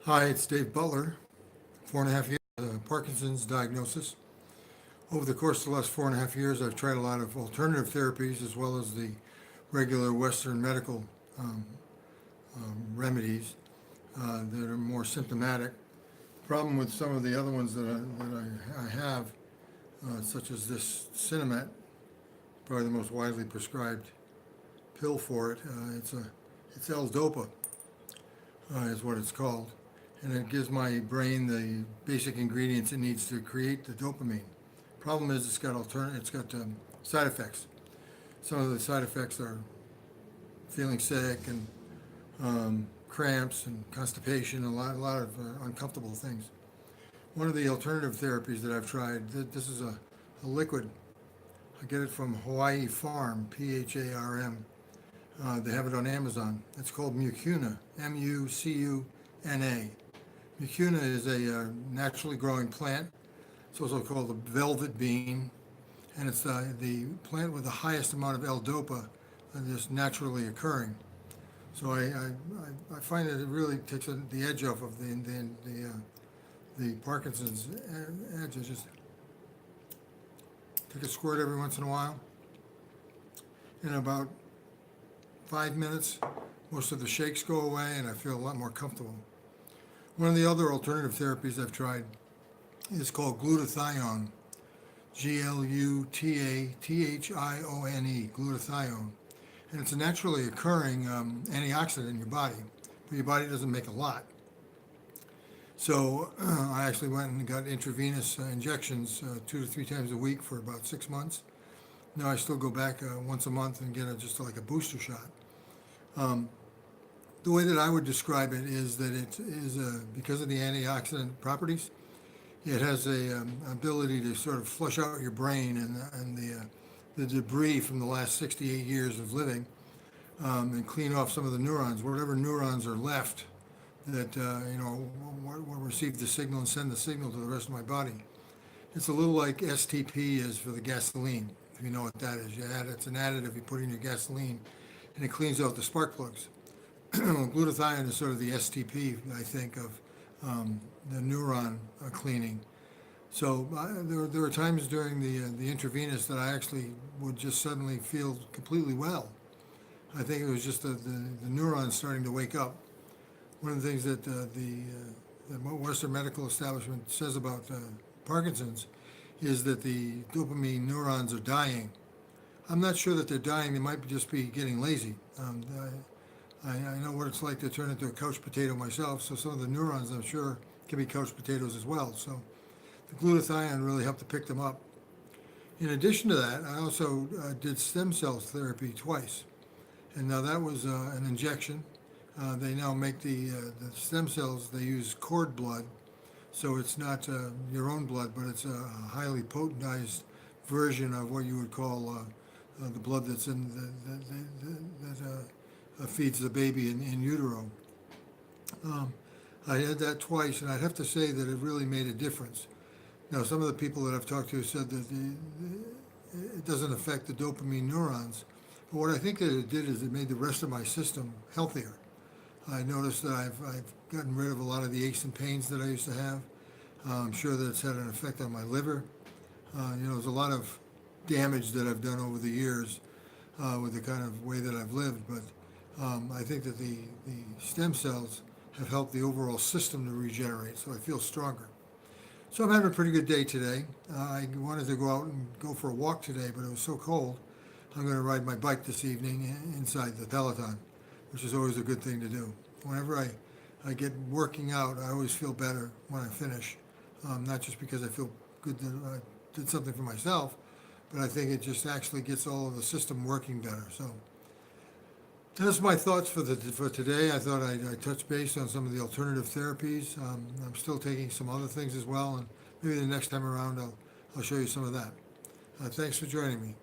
Hi, it's Dave Butler. 4.5 years, Parkinson's diagnosis. Over the course of the last 4.5 years, I've tried a lot of alternative therapies as well as the regular Western medical um, remedies that are more symptomatic. The problem with some of the other ones that I have, such as this Sinemet, probably the most widely prescribed pill for it, it's L-Dopa, is what it's called, and it gives my brain the basic ingredients it needs to create the dopamine. Problem is, it's got side effects. Some of the side effects are feeling sick and cramps and constipation, a lot of uncomfortable things. One of the alternative therapies that I've tried, this is a liquid. I get it from Hawaii Farm, Pharm. They have it on Amazon. It's called Mucuna, Mucuna. Mucuna is a naturally growing plant. It's also called the velvet bean, and it's the plant with the highest amount of L-Dopa just naturally occurring. So I find that it really takes the edge off of the Parkinson's edge. I just take a squirt every once in a while. In about 5 minutes, most of the shakes go away, and I feel a lot more comfortable. One of the other alternative therapies I've tried is called Glutathione, Glutathione, glutathione. And it's a naturally occurring antioxidant in your body, but your body doesn't make a lot. So I actually went and got intravenous injections 2 to 3 times a week for about 6 months. Now I still go back once a month and get just like a booster shot. The way that I would describe it is that it is because of the antioxidant properties, it has a ability to sort of flush out your brain and the debris from the last 68 years of living, and clean off some of the neurons, whatever neurons are left that will receive the signal and send the signal to the rest of my body. It's a little like STP is for the gasoline, if you know what that is. It's an additive you put in your gasoline, and it cleans out the spark plugs. Glutathione is sort of the STP, I think, of the neuron cleaning. So there were times during the intravenous that I actually would just suddenly feel completely well. I think it was just the neurons starting to wake up. One of the things that the Western medical establishment says about Parkinson's is that the dopamine neurons are dying. I'm not sure that they're dying. They might just be getting lazy. I know what it's like to turn into a couch potato myself, so some of the neurons, I'm sure, can be couch potatoes as well. So the glutathione really helped to pick them up. In addition to that, I also did stem cell therapy twice. And now that was an injection. They now make the stem cells, they use cord blood. So it's not your own blood, but it's a highly potentized version of what you would call the blood that's in that feeds the baby in utero. I had that twice, and I'd have to say that it really made a difference. Now, some of the people that I've talked to said that it doesn't affect the dopamine neurons, but what I think that it did is it made the rest of my system healthier. I noticed that I've gotten rid of a lot of the aches and pains that I used to have. I'm sure that it's had an effect on my liver. There's a lot of damage that I've done over the years with the kind of way that I've lived, but I think that the stem cells have helped the overall system to regenerate, so I feel stronger. So I'm having a pretty good day today. I wanted to go out and go for a walk today, but it was so cold. I'm going to ride my bike this evening inside the Peloton, which is always a good thing to do. Whenever I get working out, I always feel better when I finish. Not just because I feel good that I did something for myself, but I think it just actually gets all of the system working better. So that's my thoughts for today. I thought I'd touch base on some of the alternative therapies. I'm still taking some other things as well, and maybe the next time around I'll show you some of that. Thanks for joining me.